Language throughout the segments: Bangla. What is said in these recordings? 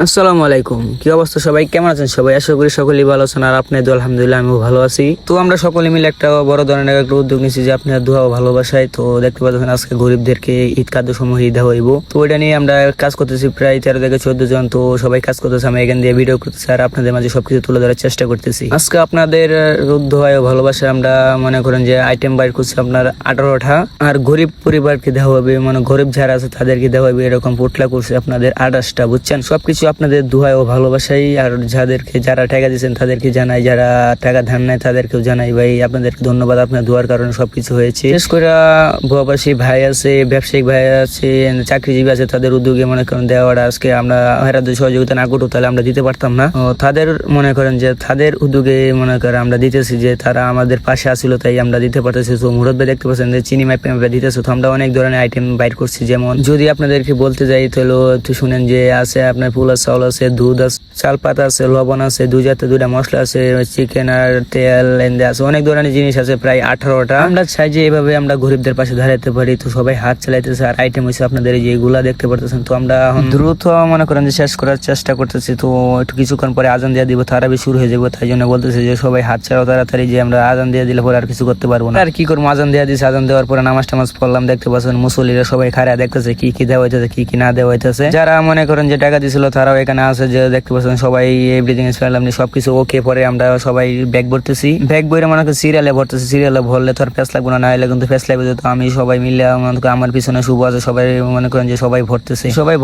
আসসালামু আলাইকুম। কি অবস্থা সবাই, কেমন আছেন সবাই? আশা করি সকলেই ভালো আছেন আর আপনাদের দোয়া আলহামদুলিল্লাহ আমিও ভালো আছি। তো আমরা সকলে মিলে একটা বড় ধরনের একটা উদ্যোগ নিয়েছি যে আপনার দোয়া ও ভালোবাসায়। তো দেখতে পাচ্ছেন আজকে গরিবদেরকে ঈদ খাদ্য সমূহ দেওয়া হইব। তো ওইটা নিয়ে আমরা কাজ করতেছি, প্রায় 13 থেকে 14 জন। তো সবাই কাজ করতেছে, আমি এখান দিয়ে ভিডিও করতেছি আর আপনাদের মাঝে সবকিছু তুলে ধরার চেষ্টা করতেছি। আজকে আপনাদের দোয়া ও ভালোবাসায় আমরা মনে করেন যে আইটেম বাইর করছি আপনার 18টা, আর গরিব পরিবারকে দেওয়া হবে, মানে গরিব যারা আছে তাদেরকে দেওয়া হবে। এরকম পোটলা করছে আপনাদের 28টা, বুঝছেন? সবকিছু আপনাদের দোয়া ও ভালোবাসাই। আর যারা টাকা দিচ্ছেন তাদেরকে জানাই, যারা টাকা ধার নেয় তাদেরকেও জানাই ভাই আপনাদেরকে ধন্যবাদ, আপনার দোয়ার কারণে সবকিছু হয়েছে। বিশেষ করে প্রবাসী ভাই আছে, ব্যবসায়িক ভাই আছে, চাকরিজীবী আছে, তাদের উদ্যোগে মনে করেন দেওয়াটা আজকে আমরা হেরাদের সহযোগিতা না করতো তাহলে আমরা দিতে পারতাম না। তাদের মনে করেন যে তাদের উদ্যোগে মনে করেন আমরা দিতেছি, যে তারা আমাদের পাশে আসছিল তাই আমরা দিতে পারতেছি। তো মুরদ ভাই দেখতে পাচ্ছেন যে চিনি মাইপে দিতেছে। তো আমরা অনেক ধরনের আইটেম বাইর করছি, যেমন যদি আপনাদেরকে বলতে যাই তাহলে একটু শুনেন যে আছে আপনার পোলা চাউল আছে, দুধ আছে, চাল পাতা আছে, লবণ আছে, 2 জাতের 2টা মশলা আছে, চিকেন আর তেল এন্দে আছে, অনেক ধরনের জিনিস আছে, প্রায় 18টা। আমরা চাই যে এইভাবে আমরা গরিবদের পাশে দাঁড়াতে পারি। তো সবাই হাত চালাইতেছে আর আইটেম হয়েছে আপনাদের যেগুলা দেখতে পারতেছেন। তো আমরা দ্রুত মনে করেন যে শেষ করার চেষ্টা করতেছি। তো একটু কিছুক্ষণ পরে আজান দিয়ে দিব, তারাবি শুরু হয়ে যাবো, তাই জন্য বলতেছি যে সবাই হাত চালাও তাড়াতাড়ি, যে আমরা আজান দিয়ে দিলে পরে আর কিছু করতে পারবো না। আর কি করবো, আজান দিয়ে দিচ্ছে, আজান দেওয়ার পরে নামাজ টামাজ পড়লাম। দেখতে পাচ্ছেন মুসল্লিরা সবাই খাড়া দেখতেছে কি কি দেওয়া হইতেছে, কি কি না দেওয়া হইতেছে। যারা মনে করেন যে টাকা দিছিল তারাও এখানে আছে, যে দেখতে পাচ্ছেন সবাই এভরিথিং ইজ ফাইন, সবকিছু ওকে। পরে আমরা সবাই ব্যাগ ভরতেছি, ব্যাগ বইরে মনে করেন সিরিয়ালে ভরতেছি। সিরিয়ালে ভরলে তো আর ফেস লাগবে না, হলে কিন্তু ফেস লাগবে। তো আমি সবাই মিলে মনে করেন আমার পিছনে শুভ আছে, সবাই মনে করেন যে সবাই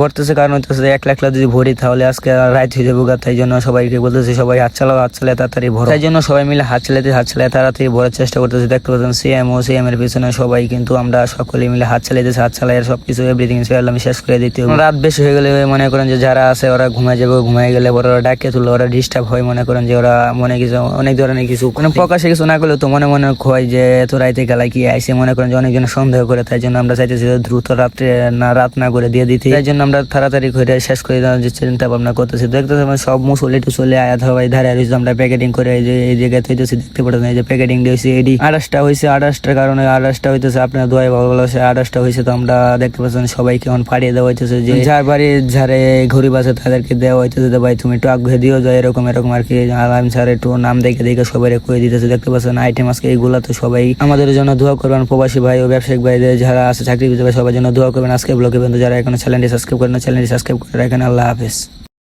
ভরতেছে কারণ হচ্ছে 1 লাখ যদি ভরি তাহলে আজকে রাত হয়ে যাবো। তাই জন্য সবাইকে বলতেছি সবাই হাত চালাও, হাত চালিয়ে তাড়াতাড়ি ভরো। তাই জন্য সবাই মিলে হাত চালিয়ে তাড়াতাড়ি ভরার চেষ্টা করতেছি। দেখতে পাচ্ছেন সিএম এর পিছনে সবাই কিন্তু আমরা সকলে মিলে হাত চালাইতেছি, হাত চালাই সবকিছু এভরিথিং ইজ ফাইন আমি শেষ করে দিতে হবে। রাত বেশি হয়ে গেলে মনে করেন যে যারা আছে ওরা ঘুমায় যাবে, ঘুমায় গেলে ওরা ডাকে তুলে, ওরা ডিস্টার্ব হয়, মনে করেন যে ওরা মনে কিছু অনেক ধরনের কিছু মানে প্রকাশে কিছু না করলে তো মনে হয় যে এত রাইতে গেলায় কি আইসে, মনে করেন যে অনেকজন সন্দেহ করে। তাই জন্য আমরা চাইতেছি দ্রুত রাত না করে দিয়ে দিতে। তাই জন্য আমরা তাড়াতাড়ি করে শেষ করে দেওয়ার যে চিন্তা ভাবনা করতেছি। দেখতে সব মুসল্লি টুসল্লি আয়াত হওয়াই ধারে আমরা প্যাকেটিং করে এই যে এই জায়গায় হইতেছি, দেখতে পাচ্ছেন এই যে প্যাকেটিং দিয়েছি। এডি 28টা হয়েছে, 28টার কারণে 28টা হইতেছে আপনার দোয়াই ভালো আছে, 28টা হয়েছে। তো আমরা দেখতে পাচ্ছেন সবাইকে এখন পাড়িয়ে দেওয়া হইতেছে, যে যার বাড়ি যারে গরিব আছে তাদেরকে দেওয়া হইতেছে। ভাই তুমি একটু আগ্রহ দিও, যায় এরকম আর কি। আলাম স্যার একটু নাম দেখে সবাই কয়ে দিতেছে। দেখতে পাচ্ছেন আইটেম আজকে এইগুলা। তো সবাই আমাদের জন্য দোয়া করবেন, প্রবাসী ভাই ও ব্যবসায়িক ভাইদের যারা আছে চাকরিজীবী ভাই সবার জন্য দোয়া করবেন। আজকে ব্লগে বন্ধু যারা এখনো চ্যানেলটি সাবস্ক্রাইব করেন, চ্যানেলটি সাবস্ক্রাইব করে রাখেন। আল্লাহ হাফেজ।